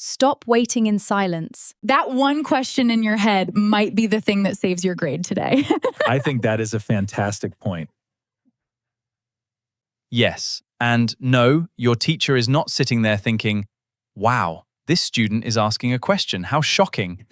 Stop waiting in silence. That one question in your head might be the thing that saves your grade today. I think that is a fantastic point. Yes, and no, your teacher is not sitting there thinking, wow, this student is asking a question. How shocking.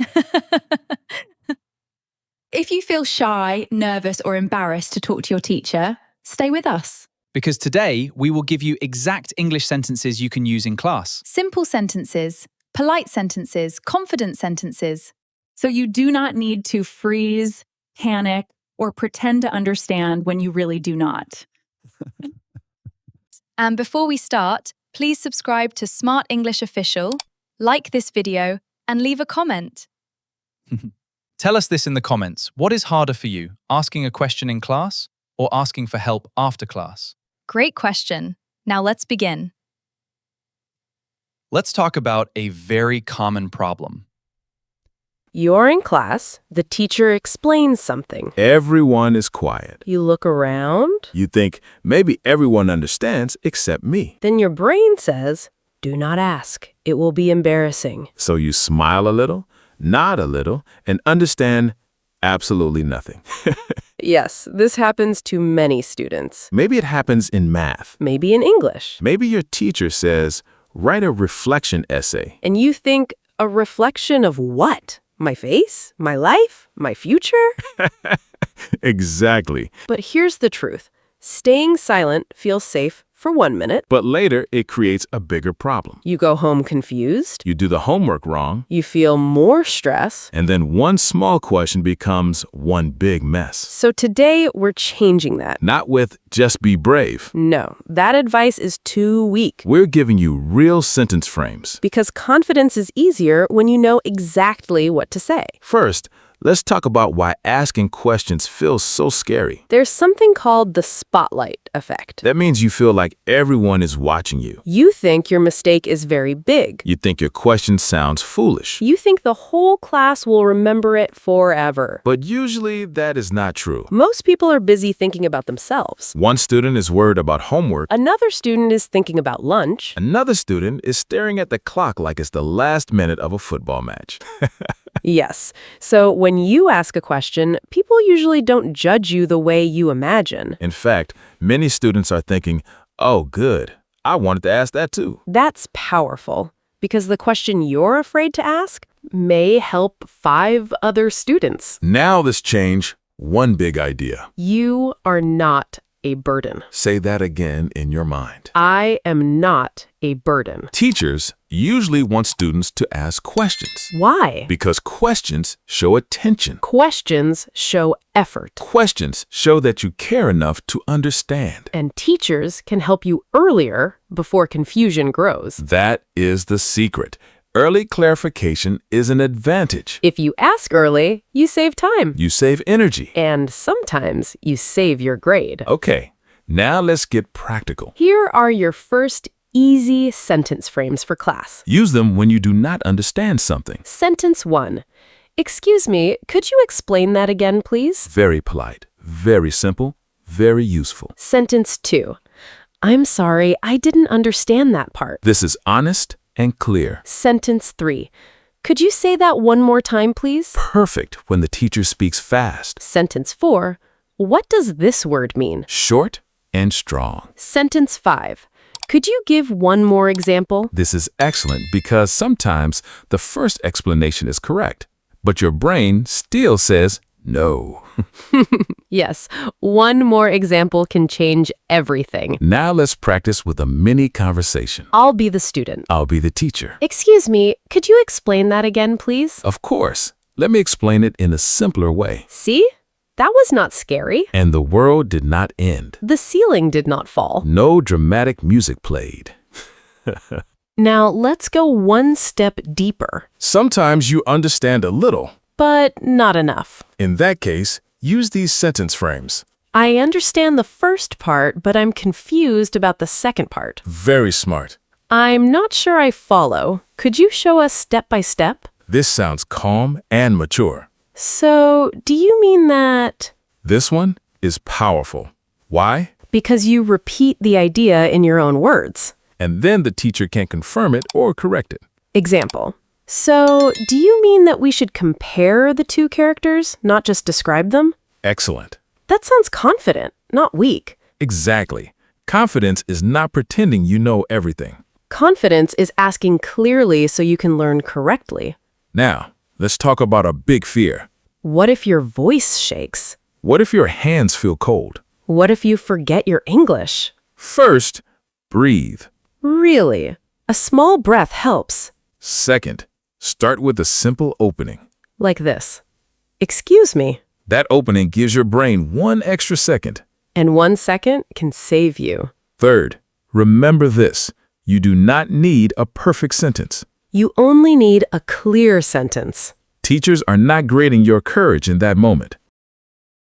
If you feel shy, nervous, or embarrassed to talk to your teacher, stay with us. Because today, we will give you exact English sentences you can use in class. Simple sentences, polite sentences, confident sentences. So you do not need to freeze, panic, or pretend to understand when you really do not. And before we start, please subscribe to Smart English Official, like this video, and leave a comment. Tell us this in the comments. What is harder for you, asking a question in class or asking for help after class? Great question. Now let's begin. Let's talk about a very common problem. You're in class, the teacher explains something. Everyone is quiet. You look around, You think, maybe everyone understands except me. then your brain says, do not ask. It will be embarrassing. So you smile a little, nod a little, and understand absolutely nothing. Yes, this happens to many students. Maybe it happens in math. Maybe in English. Maybe your teacher says, write a reflection essay. And you think, a reflection of what? My face? My life? My future? Exactly. But here's the truth. Staying silent feels safe for 1 minute. But later, it creates a bigger problem. You go home confused. You do the homework wrong, You feel more stress. and then one small question becomes one big mess. So today, we're changing that. Not with just be brave. No, that advice is too weak. We're giving you real sentence frames. Because confidence is easier when you know exactly what to say. First, let's talk about why asking questions feels so scary. There's something called the spotlight effect. That means you feel like everyone is watching you. You think your mistake is very big. You think your question sounds foolish. You think the whole class will remember it forever. But usually that is not true. Most people are busy thinking about themselves. One student is worried about homework. Another student is thinking about lunch. Another student is staring at the clock like it's the last minute of a football match. Yes. So when you ask a question, people usually don't judge you the way you imagine. In fact, many students are thinking, oh, good. I wanted to ask that too. That's powerful because the question you're afraid to ask may help 5 other students. Now let's change one big idea. You are not a burden. Say that again in your mind. I am not a burden. Teachers usually want students to ask questions Why? because questions show attention. Questions show effort. Questions show that you care enough to understand. And teachers can help you earlier before confusion grows. That is the secret. Early clarification is an advantage. If you ask early, you save time. You save energy. And sometimes you save your grade. Okay, now let's get practical. Here are your first easy sentence frames for class. Use them when you do not understand something. Sentence 1. Excuse me, could you explain that again, please? Very polite, very simple, very useful. Sentence 2. I'm sorry, I didn't understand that part. This is honest and clear. Sentence 3. Could you say that one more time, please? Perfect when the teacher speaks fast. Sentence 4. What does this word mean? Short and strong. Sentence 5. Could you give one more example? This is excellent because sometimes the first explanation is correct, but your brain still says no. Yes, one more example can change everything. Now let's practice with a mini conversation. I'll be the student. I'll be the teacher. Excuse me, could you explain that again, please? Of course. Let me explain it in a simpler way. See? That was not scary. And the world did not end. The ceiling did not fall. No dramatic music played. Now let's go one step deeper. Sometimes you understand a little. But not enough. In that case, use these sentence frames. I understand the first part, but I'm confused about the second part. Very smart. I'm not sure I follow. Could you show us step by step? This sounds calm and mature. So, do you mean that? This one is powerful. Why? Because you repeat the idea in your own words. And then the teacher can confirm it or correct it. Example. So, do you mean that we should compare the two characters, not just describe them? Excellent. That sounds confident, not weak. Exactly. Confidence is not pretending you know everything. Confidence is asking clearly so you can learn correctly. Now, let's talk about a big fear. What if your voice shakes? What if your hands feel cold? What if you forget your English? First, breathe. Really? A small breath helps. Second, start with a simple opening. Like this. Excuse me. That opening gives your brain 1 extra second. And 1 second can save you. Third, remember this. You do not need a perfect sentence. You only need a clear sentence. Teachers are not grading your courage in that moment.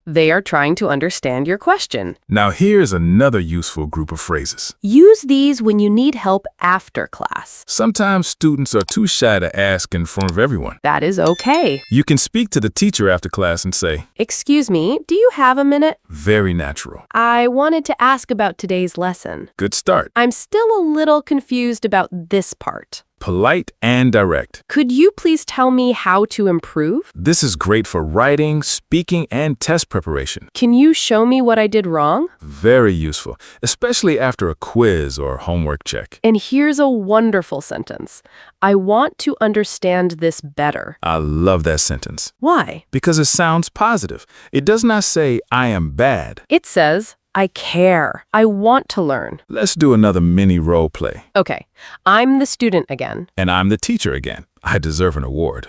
They are trying to understand your question. Now here's another useful group of phrases. Use these when you need help after class. Sometimes students are too shy to ask in front of everyone. That is okay. You can speak to the teacher after class and say, Excuse me, do you have a minute? very natural. I wanted to ask about today's lesson. Good start. I'm still a little confused about this part. Polite and direct. Could you please tell me how to improve? This is great for writing, speaking, and test preparation. Can you show me what I did wrong? Very useful, especially after a quiz or homework check. And here's a wonderful sentence. I want to understand this better. I love that sentence Why? because it sounds positive. It does not say, I am bad. It says, I care. I want to learn. Let's do another mini role play. Okay, I'm the student again. And I'm the teacher again. I deserve an award.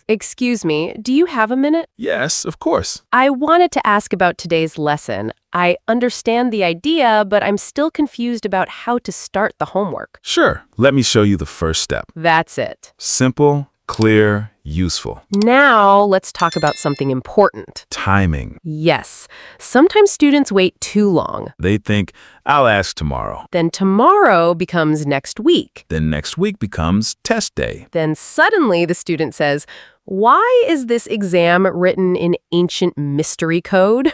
Excuse me, do you have a minute? Yes, of course. I wanted to ask about today's lesson. I understand the idea, but I'm still confused about how to start the homework. Sure. Let me show you the first step. That's it. Simple, clear, useful. Now, let's talk about something important. Timing. Yes, sometimes students wait too long. They think, I'll ask tomorrow. Then tomorrow becomes next week. Then next week becomes test day. Then suddenly the student says, why is this exam written in ancient mystery code?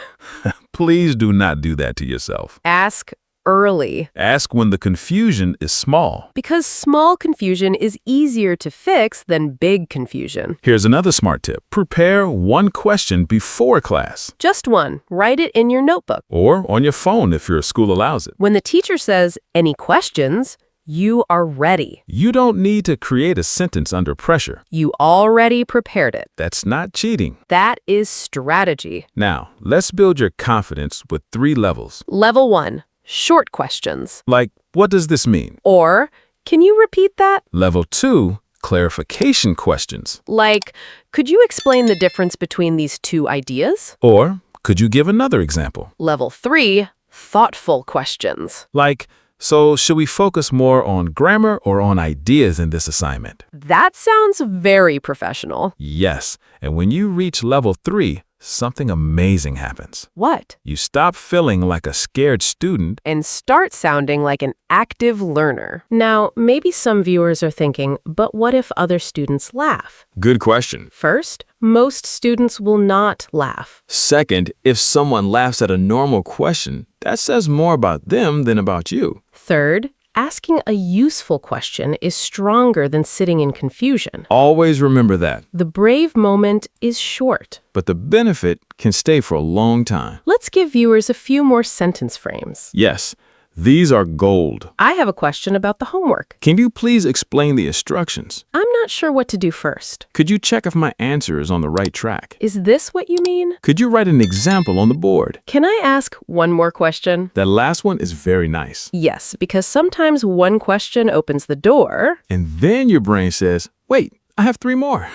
Please do not do that to yourself. Ask early. Ask when the confusion is small. Because small confusion is easier to fix than big confusion. Here's another smart tip. Prepare one question before class, Just one. Write it in your notebook. or on your phone if your school allows it. When the teacher says, any questions, you are ready. You don't need to create a sentence under pressure. You already prepared it. That's not cheating. That is strategy. Now, let's build your confidence with 3 levels. Level 1, short questions. Like, what does this mean? Or, can you repeat that? Level 2, clarification questions. Like, could you explain the difference between these two ideas? Or, could you give another example? Level 3, thoughtful questions. Like, so should we focus more on grammar or on ideas in this assignment? That sounds very professional. Yes, and when you reach level 3, something amazing happens. What? You stop feeling like a scared student. And start sounding like an active learner. Now, maybe some viewers are thinking, but what if other students laugh? Good question. First, most students will not laugh. Second, if someone laughs at a normal question, that says more about them than about you. Third, asking a useful question is stronger than sitting in confusion. Always remember that. The brave moment is short. But the benefit can stay for a long time. Let's give viewers a few more sentence frames. Yes, these are gold. I have a question about the homework. Can you please explain the instructions? I'm not sure what to do first. Could you check if my answer is on the right track? Is this what you mean? Could you write an example on the board? Can I ask one more question? That last one is very nice. Yes, because sometimes one question opens the door. And then your brain says, wait, I have 3 more.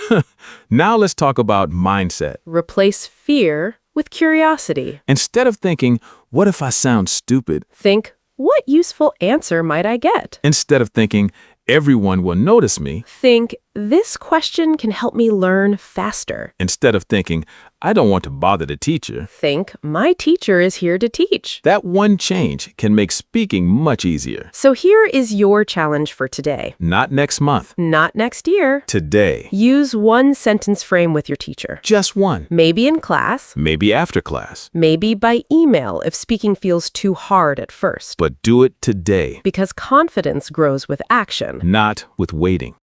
Now let's talk about mindset. Replace fear with curiosity. Instead of thinking, what if I sound stupid? Think, what useful answer might I get? Instead of thinking, everyone will notice me. Think, this question can help me learn faster. Instead of thinking, I don't want to bother the teacher. Think, my teacher is here to teach. That one change can make speaking much easier. So here is your challenge for today. Not next month. Not next year. Today. Use one sentence frame with your teacher. Just one. Maybe in class. Maybe after class. Maybe by email if speaking feels too hard at first. But do it today, Because confidence grows with action. not with waiting.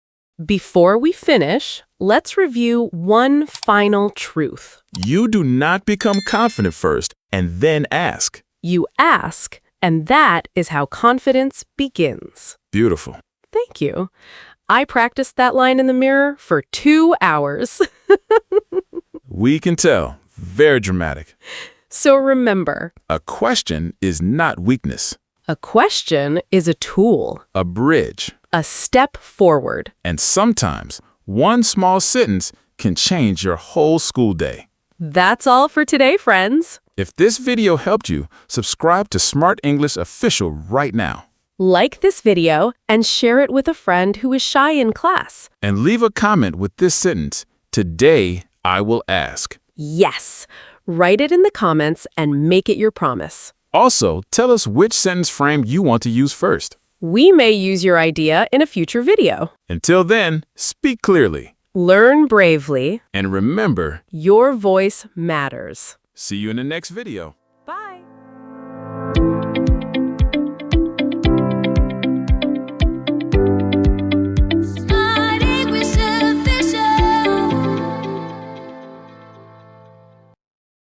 Before we finish, let's review one final truth. You do not become confident first and then ask. You ask, and that is how confidence begins. Beautiful. Thank you. I practiced that line in the mirror for 2 hours. We can tell. Very dramatic. So remember, A question is not weakness. a question is a tool, A bridge. a step forward. And sometimes one small sentence can change your whole school day. That's all for today, friends. If this video helped you, subscribe to Smart English Official right now. Like this video and share it with a friend who is shy in class. And leave a comment with this sentence, "Today I will ask." Yes. Write it in the comments and make it your promise. Also, tell us which sentence frame you want to use first. We may use your idea in a future video. Until then, speak clearly. Learn bravely. And remember, Your voice matters. see you in the next video.